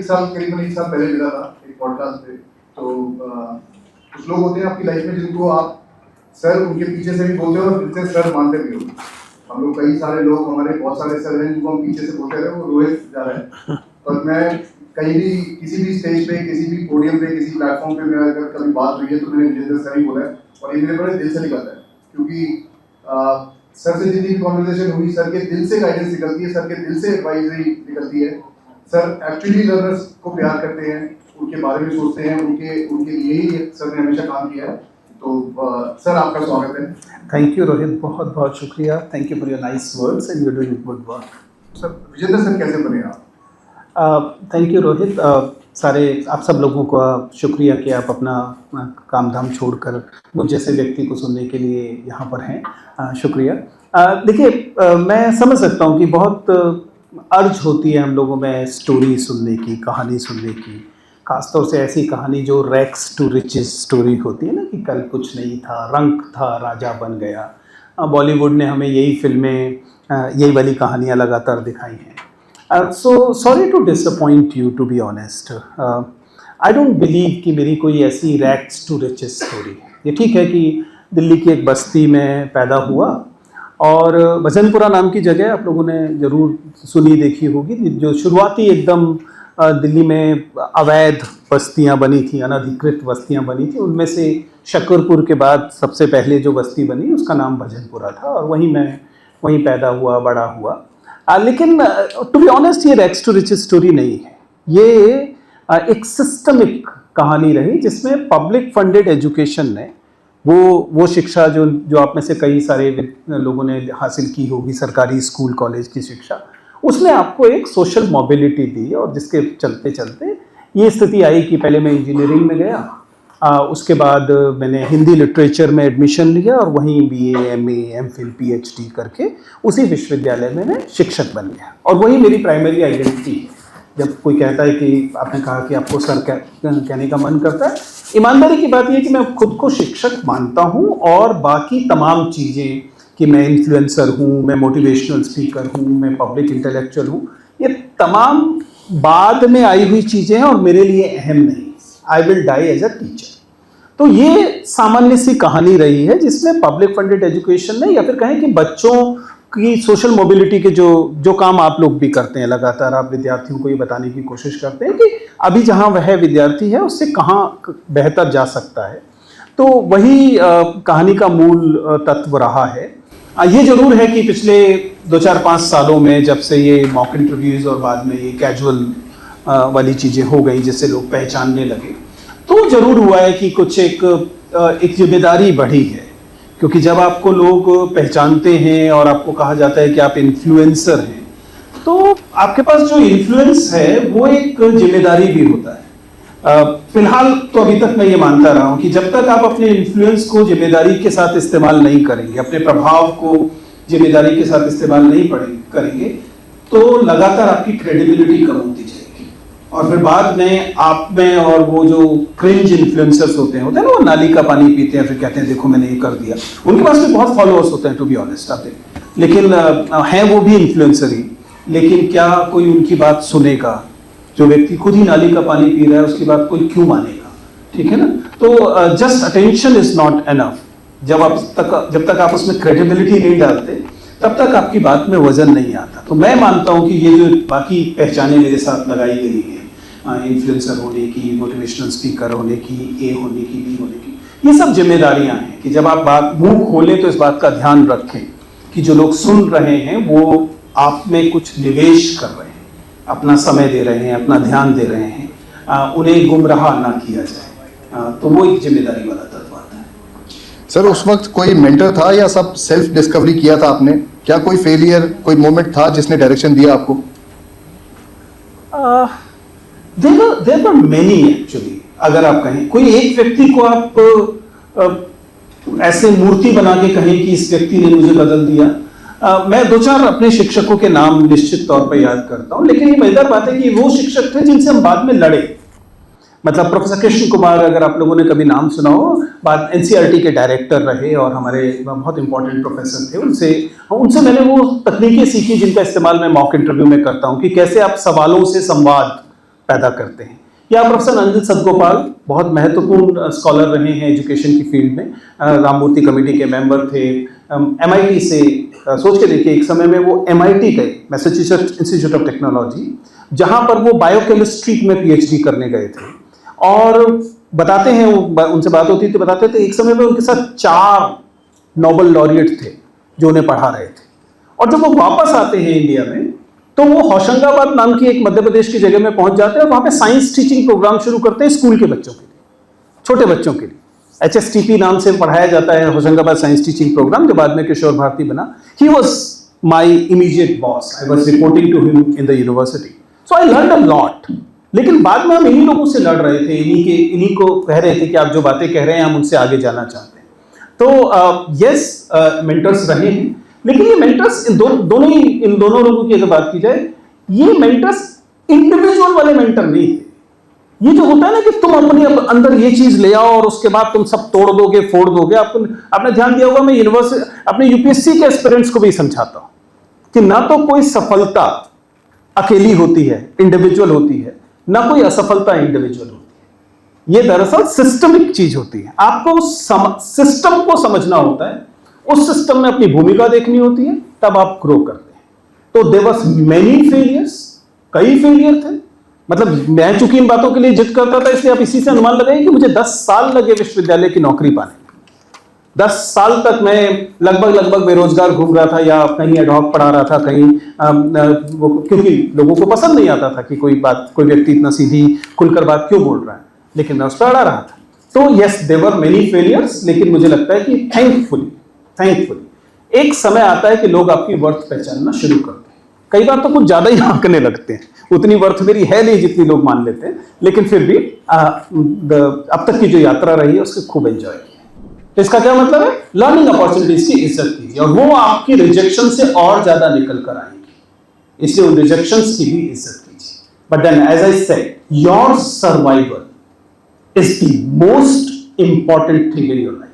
करीबन एक साल पहले मिला था एक पॉडकास्ट पे। तो कुछ लोग होते हैं आपकी लाइफ में जिनको आप सर उनके पीछे से भी बोलते हो और दिल से सर मानते भी हो। हम लोग कई सारे लोग, हमारे बहुत सारे सर हैं जिनको हम पीछे से बोलते रहे, वो रोहित जा रहा है। और मैं कहीं भी किसी भी स्टेज पे, किसी भी पोडियम पे, किसी प्लेटफॉर्म पे मेरा अगर कभी बात हुई है तो मैंने विजेंद्र सर ही बोला है, और ये मेरे बड़े दिल से निकलता है, क्योंकि सर से जितनी भी कॉन्वर्सेशन हुई, सर के दिल से गाइडेंस निकलती है, सर के दिल से एडवाइजरी निकलती है। सर एक्चुअली लर्नर्स को प्यार करते हैं, उनके बारे में सोचते हैं, उनके लिए ही सर ने हमेशा काम किया है। तो सर आपका स्वागत है। थैंक यू रोहित, बहुत बहुत शुक्रिया। Thank you for your nice words and you are doing good work. Sir Vijender sir कैसे बने आप? Thank you Rohit. सारे आप सब लोगों का शुक्रिया कि आप अपना काम धाम छोड़कर मुझ जैसे व्यक्ति को सुनने के लिए यहाँ पर हैं। शुक्रिया। देखिए, मैं समझ सकता हूँ कि बहुत अर्ज होती है हम लोगों में स्टोरी सुनने की, कहानी सुनने की, खासतौर से ऐसी कहानी जो रैक्स टू रिचेस स्टोरी होती है ना, कि कल कुछ नहीं था, रंक था, राजा बन गया। बॉलीवुड ने हमें यही फिल्में, यही वाली कहानियाँ लगातार दिखाई हैं। So sorry to disappoint you, to be honest. I don't believe कि मेरी कोई ऐसी रैक्स टू रिचेस स्टोरी है। ये ठीक है कि दिल्ली की एक बस्ती में पैदा हुआ, और भजनपुरा नाम की जगह आप लोगों ने ज़रूर सुनी देखी होगी, जो शुरुआती एकदम दिल्ली में अवैध बस्तियां बनी थी, अनधिकृत बस्तियां बनी थी। उनमें से शकरपुर के बाद सबसे पहले जो बस्ती बनी उसका नाम भजनपुरा था, और वहीं पैदा हुआ, बड़ा हुआ। लेकिन टू बी ऑनेस्ट, ये रैक्स टू रिचेस स्टोरी नहीं है। ये एक सिस्टमिक कहानी रही, जिसमें पब्लिक फंडेड एजुकेशन ने वो शिक्षा जो आप में से कई सारे लोगों ने हासिल की होगी, सरकारी स्कूल कॉलेज की शिक्षा, उसने आपको एक सोशल मोबिलिटी दी, और जिसके चलते चलते ये स्थिति आई कि पहले मैं इंजीनियरिंग में गया, उसके बाद मैंने हिंदी लिटरेचर में एडमिशन लिया, और वहीं BA, MA, MPhil, PhD करके उसी विश्वविद्यालय में मैं शिक्षक बन गया। और वही मेरी प्राइमरी आइडेंटिटी है। जब कोई कहता है कि आपने कहा कि आपको सर कहने का मन करता है, ईमानदारी की बात यह है कि मैं खुद को शिक्षक मानता हूँ, और बाकी तमाम चीज़ें कि मैं इन्फ्लुएंसर हूँ, मैं मोटिवेशनल स्पीकर हूँ, मैं पब्लिक इंटेलेक्चुअल हूँ, ये तमाम बाद में आई हुई चीज़ें हैं और मेरे लिए अहम नहीं। I will die as a teacher. तो ये सामान्य सी कहानी रही है, जिसमें पब्लिक फंडेड एजुकेशन ने, या फिर कहें कि बच्चों की सोशल मोबिलिटी के जो काम आप लोग भी करते हैं, लगातार आप विद्यार्थियों को ये बताने की कोशिश करते हैं कि अभी जहाँ वह विद्यार्थी है उससे कहाँ बेहतर जा सकता है। तो वही कहानी का मूल तत्व रहा है। ये जरूर है कि पिछले 2-4-5 सालों में, जब से ये मॉक इंटरव्यूज़ और बाद में ये कैजुअल वाली चीज़ें हो गई, जिससे लोग पहचानने लगे, तो ज़रूर हुआ है कि कुछ एक जिम्मेदारी बढ़ी है। क्योंकि जब आपको लोग पहचानते हैं और आपको कहा जाता है कि आप इन्फ्लुएंसर हैं, तो आपके पास जो इन्फ्लुएंस है वो एक जिम्मेदारी भी होता है। फिलहाल तो अभी तक मैं ये मानता रहा हूँ कि जब तक आप अपने इन्फ्लुएंस को जिम्मेदारी के साथ इस्तेमाल नहीं करेंगे, अपने प्रभाव को जिम्मेदारी के साथ इस्तेमाल नहीं करेंगे, तो लगातार आपकी क्रेडिबिलिटी कम होती जाएगी। और फिर बाद में आप में, और वो जो क्रिंज इन्फ्लुएंसर्स होते हैं ना, वो नाली का पानी पीते हैं, फिर कहते हैं देखो मैंने ये कर दिया। उनके पास भी बहुत फॉलोअर्स होते हैं, टू बी ऑनेस्ट, आप लेकिन हैं वो भी इन्फ्लुएंसर ही, लेकिन क्या कोई उनकी बात सुनेगा? जो व्यक्ति खुद ही नाली का पानी पी रहा है, उसकी बात कोई क्यों मानेगा? ठीक है ना? तो just attention is not enough. जब तक आप उसमें क्रेडिबिलिटी नहीं डालते, तब तक आपकी बात में वजन नहीं आता। तो मैं मानता हूं कि ये जो बाकी पहचाने मेरे साथ लगाई गई है, इन्फ्लुएंसर होने की, मोटिवेशनल स्पीकर होने की, A होने की, B होने की, ये सब जिम्मेदारियां हैं कि जब आप मुंह खोलें तो इस बात का ध्यान रखें कि जो लोग सुन रहे हैं वो आप में कुछ निवेश कर रहे हैं, अपना समय दे रहे हैं, अपना ध्यान दे रहे हैं, उन्हें गुमराह ना किया जाए। तो वो एक जिम्मेदारी वाला तत्व आता है। सर, उस वक्त कोई मेंटर था या सब सेल्फ डिस्कवरी किया था आपने? क्या कोई फेलियर, कोई मोमेंट था जिसने डायरेक्शन दिया आपको? There were many actually। अगर आप कहें कोई एक व्यक्ति को आप ऐसे मूर्ति बना के कहें कि इस व्यक्ति ने मुझे बदल दिया, मैं 2-4 अपने शिक्षकों के नाम निश्चित तौर पर याद करता हूं, लेकिन ये मजेदार बात है कि वो शिक्षक थे जिनसे हम बाद में लड़े। मतलब प्रोफेसर कृष्ण कुमार, अगर आप लोगों ने कभी नाम सुना हो, बाद NCERT के डायरेक्टर रहे और हमारे बहुत इंपॉर्टेंट प्रोफेसर थे। उनसे मैंने वो तकनीकें सीखी जिनका इस्तेमाल मैं मॉक इंटरव्यू में करता हूँ, कि कैसे आप सवालों से संवाद पैदा करते हैं। या प्रोफेसर अंजित सतगोपाल बहुत महत्वपूर्ण स्कॉलर रहे हैं एजुकेशन की फील्ड में, राममूर्ति कमेटी के मेंबर थे, MIT से सोच के देखिए एक समय में वो MIT गए, मैसेच्यूसेट्स इंस्टीट्यूट ऑफ टेक्नोलॉजी, जहां पर वो बायोकेमिस्ट्री में PhD करने गए थे। और बताते हैं, उनसे बात होती थी, बताते थे एक समय में उनके साथ 4 नोबेल लॉरिएट थे जो उन्हें पढ़ा रहे थे। और जब वो वापस आते हैं इंडिया में तो वो होशंगाबाद नाम की एक मध्य प्रदेश की जगह में पहुंच जाते हैं और वहां पे साइंस टीचिंग प्रोग्राम शुरू करते हैं स्कूल के बच्चों के लिए, छोटे बच्चों के लिए। HSTP नाम से पढ़ाया जाता है होशंगाबाद साइंस टीचिंग प्रोग्राम, जो बाद में किशोर भारती बना। He was my immediate boss, I was reporting to him in the university, so I learn a lot. लेकिन बाद में हम इन्हीं लोगों से लड़ रहे थे, इन्हीं को कह रहे थे कि आप जो बातें कह रहे हैं हम उनसे आगे जाना चाहते हैं। तो यस, मेंटर्स रहे हैं, लेकिन ये मेंटर्स इन दोनों लोगों की अगर बात की जाए, ये मेंटर्स इंडिविजुअल वाले मेंटर नहीं है। ये जो होता है ना कि तुम अपने अंदर ये चीज ले आओ और उसके बाद तुम सब तोड़ दोगे, फोड़ दोगे। आपने ध्यान दिया होगा, मैं यूनिवर्सिटी अपने UPSC के एस्पिरेंट्स को भी समझाता हूं कि ना तो कोई सफलता अकेली होती है, इंडिविजुअल होती है, ना कोई असफलता इंडिविजुअल होती है। ये दरअसल सिस्टमिक चीज होती है। आपको सिस्टम को समझना होता है, उस सिस्टम में अपनी भूमिका देखनी होती है, तब आप ग्रो करते हैं। तो देयर वाज मेनी फेलियर्स, कई फेलियर थे। मतलब मैं चूंकि इन बातों के लिए जिद करता था, इसलिए आप इसी से अनुमान लगाइए कि मुझे 10 साल लगे विश्वविद्यालय की नौकरी पाने। 10 साल तक मैं लगभग बेरोजगार घूम रहा था, या कहीं एडहॉक पढ़ा रहा था, कहीं क्योंकि लोगों को पसंद नहीं आता था कि कोई व्यक्ति इतना सीधी खुलकर बात क्यों बोल रहा है, लेकिन मैं उस पर अड़ा रहा था। तो yes, there were many failures, लेकिन मुझे लगता है कि थैंकफुली एक समय आता है कि लोग आपकी वर्थ पहचानना शुरू करते हैं। कई बार तो कुछ ज्यादा ही आंकने लगते हैं, उतनी वर्थ मेरी है नहीं जितनी लोग मान लेते हैं, लेकिन फिर भी अब तक की जो यात्रा रही है उसको खूब एंजॉय किया। तो इसका क्या मतलब है? लर्निंग अपॉर्चुनिटीज की इज्जत कीजिए, और वो आपकी रिजेक्शन से और ज्यादा निकल कर आएंगी, इसलिए उन रिजेक्शंस की भी इज्जत कीजिए। But then as I said, your survival is the most important thing in your life.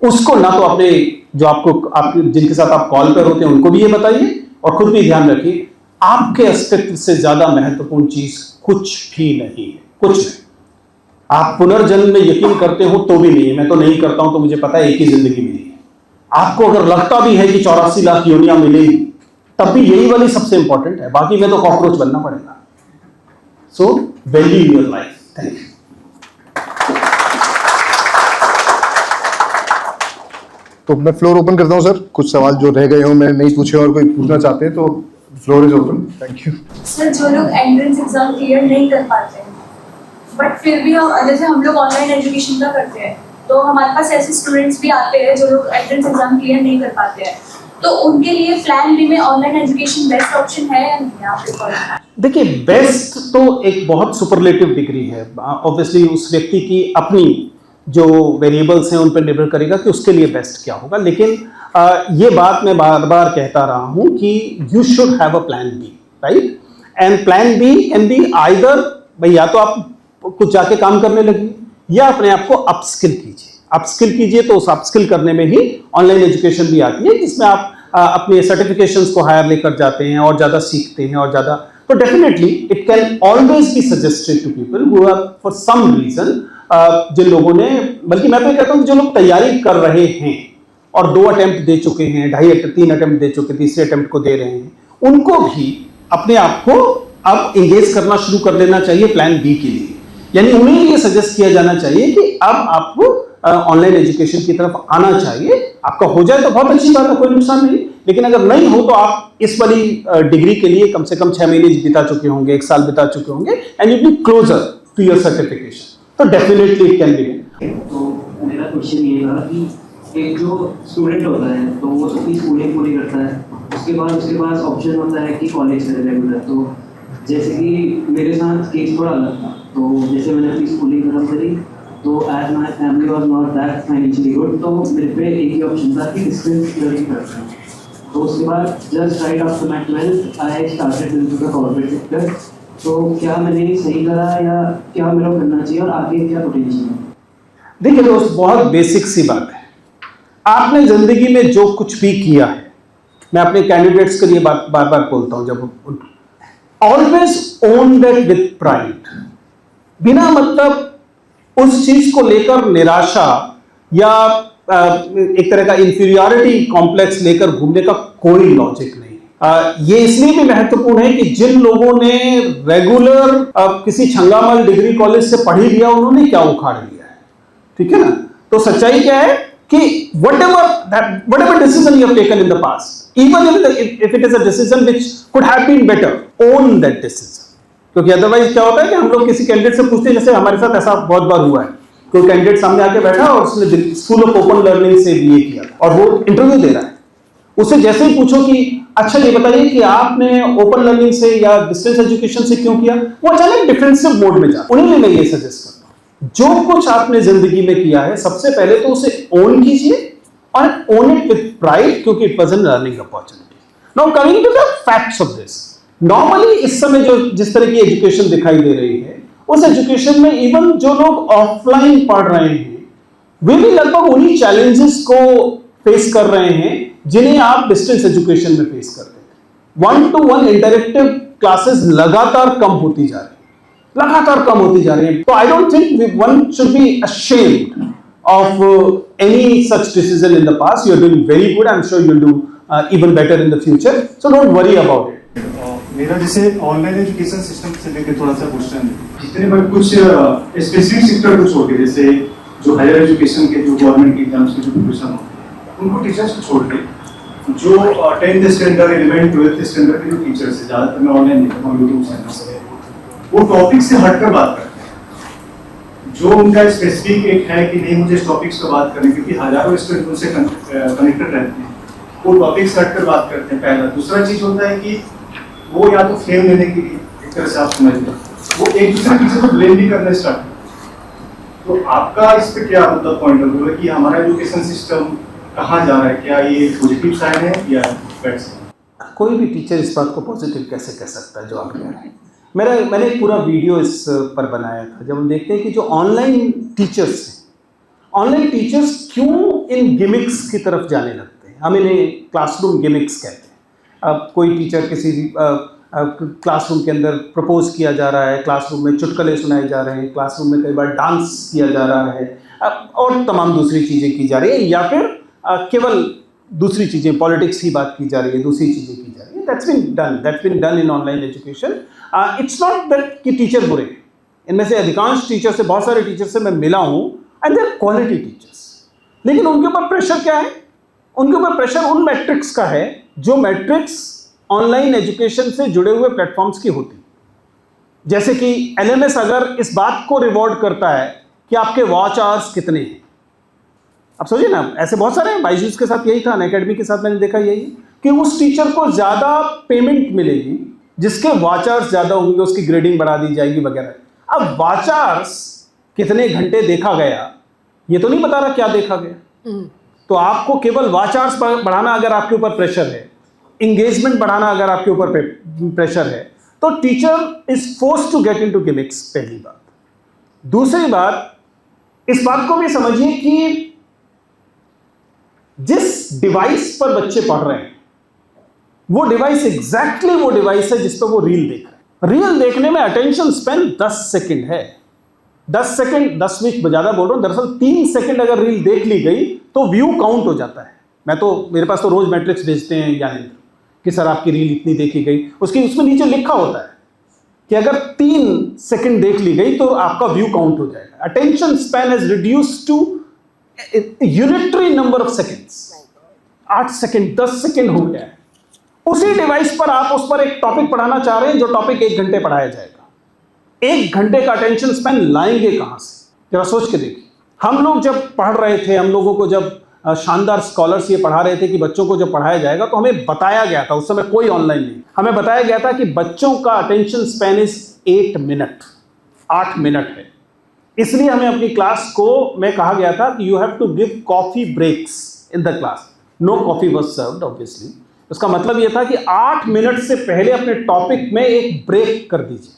उसको ना तो अपने जो आपके जिनके साथ आप कॉल पर होते हैं उनको भी ये बताइए, और खुद भी ध्यान रखिए, आपके अस्तित्व से ज्यादा महत्वपूर्ण चीज कुछ भी नहीं है, कुछ नहीं। आप पुनर्जन्म में यकीन करते हो तो भी नहीं है, मैं तो नहीं करता हूं, तो मुझे पता है एक ही जिंदगी मिली है। आपको अगर लगता भी है कि 84 लाख योनियां मिलेगी, तब भी यही वाली सबसे इंपॉर्टेंट है, बाकी में तो कॉकरोच बनना पड़ेगा। So value your life. Thank you. तो मैं फ्लोर ओपन करता हूँ सर, कुछ सवाल जो रह गए हो मैंने नहीं पूछे और कोई पूछना चाहते हैं तो floor is open. Thank you sir. जो लोग एंट्रेंस एग्जाम क्लियर नहीं कर पाते हैं, बट फिर भी जैसे हम लोग ऑनलाइन एजुकेशन का करते हैं, तो हमारे पास ऐसे स्टूडेंट्स भी आते हैं जो लोग एंट्रेंस एग्जाम क्लियर नहीं कर पाते हैं, तो उनके लिए प्लान बी में ऑनलाइन एजुकेशन बेस्ट ऑप्शन है या नहीं आपके पास? देखिए, बेस्ट तो एक बहुत सुपरलेटिव डिग्री है। ऑब्वियसली उस व्यक्ति की अपनी जो वेरिएबल्स हैं उन पर निर्भर करेगा कि उसके लिए बेस्ट क्या होगा, लेकिन ये बात मैं बार बार कहता रहा हूं कि you should have a plan B, right? And plan B can be either, भाई या तो आप कुछ जाके काम करने लगिए, या अपने आप को अपस्किल कीजिए। तो उस अपस्किल करने में ही ऑनलाइन एजुकेशन भी आती है, जिसमें आप अपने सर्टिफिकेशंस को हायर लेकर जाते हैं और ज़्यादा सीखते हैं और ज़्यादा। तो definitely it can always be suggested to people who are for some reason, जिन लोगों ने, बल्कि मैं तो कहता हूं कि जो लोग तैयारी कर रहे हैं और 2 अटेम्प्ट दे चुके हैं, 3 अटेम्प्ट दे चुके, तीसरे अटेम्प्ट को दे रहे हैं, उनको भी अपने आप को अब एंगेज करना शुरू कर लेना चाहिए प्लान बी के लिए। यानी उन्हें ये सजेस्ट किया जाना चाहिए कि अब आपको ऑनलाइन एजुकेशन की तरफ आना चाहिए। आपका हो जाए तो बहुत अच्छी बात है, कोई नुकसान नहीं, लेकिन अगर नहीं हो तो आप इस वाली डिग्री के लिए कम से कम 6 महीने बिता चुके होंगे, 1 साल बिता चुके होंगे, and you be closer to your certification. तो डेफिनेटली इट कैन बी। तो मेरा क्वेश्चन ये था कि एक जो स्टूडेंट होता है तो वो अपनी स्कूलिंग पूरी करता है, उसके पास ऑप्शन होता है कि कॉलेज करे रेगुलर। तो जैसे कि मेरे साथ केस थोड़ा अलग था, तो जैसे मैंने अपनी स्कूलिंग खत्म करी, तो as my family was not that financially good, तो मेरे पे एक ही ऑप्शन था कि डिस्टेंस लर्निंग करना है। तो उसके बाद just right after my 12th I started into the corporate sector. तो क्या मैंने सही करा या क्या मेरा करना चाहिए और आगे क्या पोटेंशियल है? देखिए दोस्त, बहुत बेसिक सी बात है। आपने जिंदगी में जो कुछ भी किया है, मैं अपने कैंडिडेट्स के लिए बार बार बोलता हूं, जब always own that with pride. बिना मतलब उस चीज को लेकर निराशा या एक तरह का इंफीरियरिटी कॉम्प्लेक्स लेकर घूमने का कोई लॉजिक नहीं। ये इसलिए भी महत्वपूर्ण है कि जिन लोगों ने रेगुलर किसी छंगामल डिग्री कॉलेज से पढ़ी लिया उन्होंने क्या उखाड़ लिया है, ठीक है ना। तो सच्चाई क्या है कि whatever decision you have taken in the past, even if it is a decision which could have been better, own that decision. क्योंकि अदरवाइज क्या होता है कि हम लोग किसी कैंडिडेट से पूछते हैं, जैसे हमारे साथ ऐसा बहुत बार हुआ है, कोई कैंडिडेट सामने आके बैठा और उसने स्कूल ऑफ ओपन लर्निंग से बीए किया और वो इंटरव्यू दे रहा है। उससे जैसे ही पूछो कि अच्छा ये बताइए कि आपने ओपन लर्निंग से या डिस्टेंस एजुकेशन से क्यों किया, वो अचानक डिफेंसिव मोड में जाता है। उन्हें मैं ये सजेस्ट करता हूं, जो कुछ आपने जिंदगी में किया है सबसे पहले तो उसे ओन कीजिए और ओन इट विद प्राइड, क्योंकि it was an learning opportunity. Now coming to the facts of this, normally इस समय जो जिस तरह की एजुकेशन दिखाई दे रही है, उस एजुकेशन में इवन जो लोग ऑफलाइन पढ़ रहे हैं वे भी लगभग उन्हीं चैलेंजेस को फेस कर रहे हैं जिन्हें आप डिस्टेंस एजुकेशन में फेस करते हैं। 1-to-1 इंटरैक्टिव क्लासेस लगातार कम होती जा रही हैं, तो I don't think one should be ashamed of any such decision in the past. You are doing very good, I am sure you will do even better in the future, so don't worry about it. मेरा जैसे online education system से लेकर थोड़ा सा question है, जितने बार कुछ specific sector को छोड़ के, जैसे जो हायर एजुकेशन के जो गवर्नमेंट के एग्जाम्स के जो प्रिपरेशन होते हैं उनको टीचर्स को छोड़ के जो 10th standard 11th 12th standard के जो टीचर्स है, ज़्यादातर मैं ऑनलाइन देखता हूँ यूट्यूब चैनल से, वो टॉपिक से हटकर बात करते हैं। जो उनका स्पेसिफिक एक है कि नहीं मुझे इस टॉपिक्स पर बात करनी, क्योंकि हजारों स्टूडेंट उनसे कनेक्टेड रहते हैं, वो टॉपिक से हटकर बात करते हैं। पहला। दूसरा चीज़ होता है कि वो या तो फेम लेने के लिए, एक तरह से आप समझ लो, वो एक दूसरे टीचर को ब्लेम भी करना स्टार्ट करते। तो आपका इस पे क्या मतलब पॉइंट ऑफ व्यू है कि हमारा एजुकेशन सिस्टम कहाँ जा रहा है? क्या ये पॉजिटिव साइड है या बैड साइड? कोई भी टीचर इस बात को पॉजिटिव कैसे कह सकता है जो आप कह रहे हैं। मैंने एक पूरा वीडियो इस पर बनाया था, जब हम देखते हैं कि जो ऑनलाइन टीचर्स क्यों इन गिमिक्स की तरफ जाने लगते हैं। हम इन्हें क्लासरूम गिमिक्स कहते हैं। अब कोई टीचर किसी क्लासरूम के अंदर प्रपोज किया जा रहा है, क्लासरूम में चुटकुले सुनाए जा रहे हैं, क्लासरूम में कई बार डांस किया जा रहा है और तमाम दूसरी चीज़ें की जा रही है, या फिर केवल दूसरी चीज़ें, पॉलिटिक्स की बात की जा रही है, दूसरी चीज़ें की जा रही है। That's been done in online education. It's not that कि टीचर बुरे, इनमें से अधिकांश टीचर से, बहुत सारे टीचर से मैं मिला हूँ and they are quality teachers, लेकिन उनके ऊपर प्रेशर क्या है? उनके ऊपर प्रेशर उन मैट्रिक्स का है जो मैट्रिक्स ऑनलाइन एजुकेशन से जुड़े हुए प्लेटफॉर्म्स की होती। जैसे कि एलएमएस अगर इस बात को रिवॉर्ड करता है कि आपके वॉच आवर्स कितने हैं, अब सोचिए ना, ऐसे बहुत सारे हैं। बायजूस के साथ यही था, अनअकैडमी के साथ मैंने देखा यही कि उस टीचर को ज़्यादा पेमेंट मिलेगी जिसके वॉच आवर्स ज़्यादा होंगे, उसकी ग्रेडिंग बढ़ा दी जाएगी वगैरह। अब वॉच आवर्स कितने घंटे देखा गया ये तो नहीं बता रहा क्या देखा गया। तो आपको केवल वॉच आवर्स बढ़ाना अगर आपके ऊपर प्रेशर है, इंगेजमेंट बढ़ाना अगर आपके ऊपर प्रेशर है, तो teacher is forced to get into gimmicks, पहली बात। दूसरी बात, इस बात को भी समझिए कि जिस डिवाइस पर बच्चे पढ़ रहे हैं वो डिवाइस एग्जैक्टली वो डिवाइस है जिस पर वो रील देख रहे हैं। रील देखने में अटेंशन स्पेन 10 सेकंड है। 10 सेकंड, 10 मिनट ज़्यादा बोल रहा हूं, दरअसल 3 सेकंड अगर रील देख ली गई तो व्यू काउंट हो जाता है। मेरे पास तो रोज मैट्रिक्स भेजते हैं ज्ञानेंद्र कि सर आपकी रील इतनी देखी गई, उसमें नीचे लिखा होता है कि अगर 3 सेकंड देख ली गई तो आपका व्यू काउंट हो जाएगा। Attention span has reduced to unitary number of seconds. 8 second, 10 second हो गया है। उसी डिवाइस पर आप उस पर एक टॉपिक पढ़ाना चाह रहे हैं जो टॉपिक 1 घंटे पढ़ाया जाएगा। 1 घंटे का अटेंशन स्पैन लाएंगे कहां से? जरा सोच के देखिए। हम लोग जब पढ़ रहे थे, हम लोगों को जब शानदार स्कॉलर्स ये पढ़ा रहे थे कि बच्चों को जब पढ़ाया जाएगा, तो हमें बताया गया था, उस समय कोई ऑनलाइन नहीं, हमें बताया गया था कि बच्चों का attention span is 8 minute, 8 minute है। इसलिए हमें अपनी क्लास को में कहा गया था कि you have to give coffee breaks in the class. No coffee was served obviously. उसका मतलब यह था कि 8 मिनट से पहले अपने टॉपिक में एक ब्रेक कर दीजिए।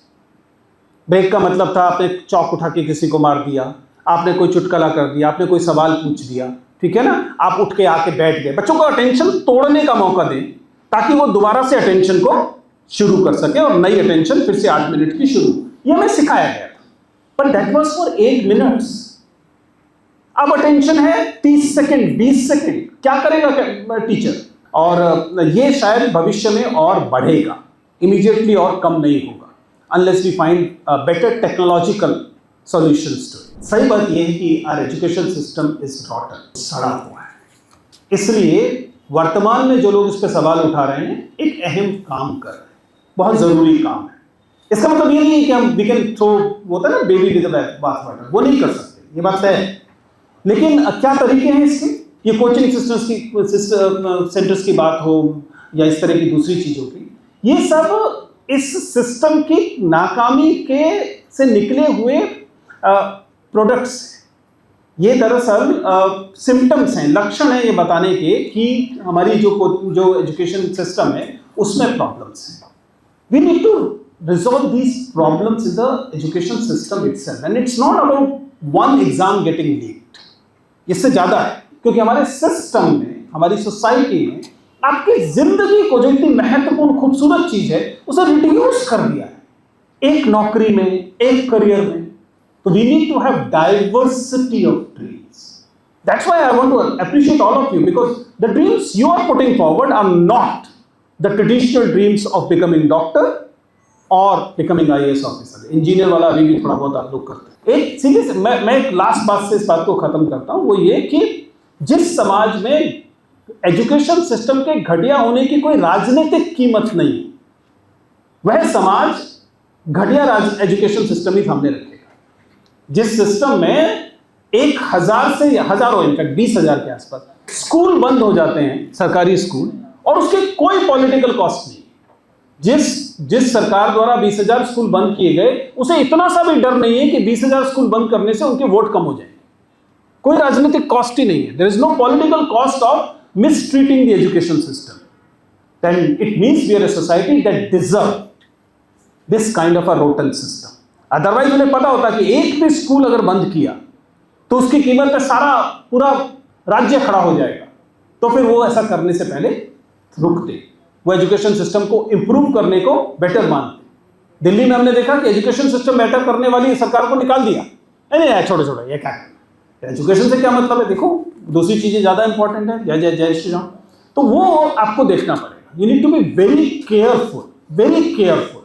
ब्रेक का मतलब था आपने चौक उठा के किसी को मार दिया, आपने कोई चुटकुला कर दिया, आपने कोई सवाल पूछ दिया, ठीक है ना, आप उठ के आके बैठ गए। बच्चों को अटेंशन तोड़ने का मौका दें ताकि वो दोबारा से अटेंशन को शुरू कर सके और नई अटेंशन फिर से 8 मिनट की शुरू, ये हमें सिखाया गया था, पर दैट वाज फॉर 8 मिनट्स। अब अटेंशन है 30 सेकंड, 20 सेकंड, क्या करेगा टीचर? और ये शायद भविष्य में और बढ़ेगा, इमीडिएटली और कम नहीं होगा, unless we find better technological solutions to it. सही बात यह है कि our education system is rotten, सड़ा हुआ है। इसलिए वर्तमान में जो लोग इस पर सवाल उठा रहे हैं एक अहम काम कर रहे हैं, बहुत जरूरी काम है। इसका मतलब ये नहीं है कि हम वी कैन थ्रो, होता है ना baby with the bath water, वो नहीं कर सकते, ये बात तय है। लेकिन क्या तरीके हैं इसके? ये कोचिंग सिस्टम्स की सेंटर्स की बात हो या इस तरह की दूसरी चीजों की, ये सब इस सिस्टम की नाकामी के से निकले हुए प्रोडक्ट्स हैं। ये दरअसल सिम्टम्स हैं, लक्षण हैं ये बताने के कि हमारी जो एजुकेशन सिस्टम है उसमें प्रॉब्लम्स हैं। We need to resolve these problems in the education system itself, and it's not about one exam getting leaked, इससे ज्यादा है, क्योंकि हमारे सिस्टम में, हमारी सोसाइटी में आपकी जिंदगी को जो इतनी महत्वपूर्ण खूबसूरत चीज है उसे रिड्यूस कर दिया है एक नौकरी में, एक करियर में। So we need to have diversity of dreams. That's why I want to appreciate all of you, because the dreams you are putting forward are not the traditional dreams of becoming doctor or becoming IAS officer. Engineer वाला अभी भी थोड़ा बहुत आप लोग करते हैं। एक सीधे से मैं एक लास्ट बात से इस बात को खत्म करता हूँ, वो ये कि जिस समाज में एजुकेशन सिस्टम के घटिया होने की कोई राजनीतिक कीमत नहीं, वह समाज घटिया एजुकेशन सिस्टम ही सामने रखेगा। जिस सिस्टम में 1000 से हजारों, इनफैक्ट 20,000 के आसपास स्कूल बंद हो जाते हैं, सरकारी स्कूल, और उसके कोई पॉलिटिकल कॉस्ट नहीं। जिस सरकार द्वारा 20,000 स्कूल बंद किए गए, उसे इतना सा भी डर नहीं है कि 20,000 स्कूल बंद करने से उनके वोट कम हो जाएंगे। कोई राजनीतिक कॉस्ट ही नहीं है। There is no political cost of mistreating the education system. Then it means we are a society that deserve this kind of a rotten system. Otherwise उन्हें पता होता कि एक भी स्कूल अगर बंद किया तो उसकी कीमत पे सारा पूरा राज्य खड़ा हो जाएगा, तो फिर वो ऐसा करने से पहले रुकते, वो एजुकेशन सिस्टम को इंप्रूव करने को बेटर मानते। दिल्ली में हमने देखा कि एजुकेशन सिस्टम बेटर करने वाली सरकार को निकाल दिया। नहीं, छोड़ो, ये क्या है, एजुकेशन से क्या मतलब है, देखो दूसरी चीजें ज्यादा इंपॉर्टेंट है, जय जय जय श्री राम। तो वो आपको देखना पड़ेगा। You need to be very careful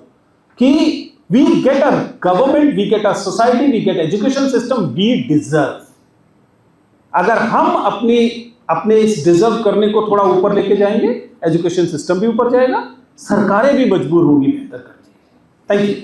कि we get a government, we get a society, we get education system we deserve. अगर हम अपने इस डिजर्व करने को थोड़ा ऊपर लेके जाएंगे, एजुकेशन सिस्टम भी ऊपर जाएगा, सरकारें भी मजबूर होंगी बेहतर करने। Thank you.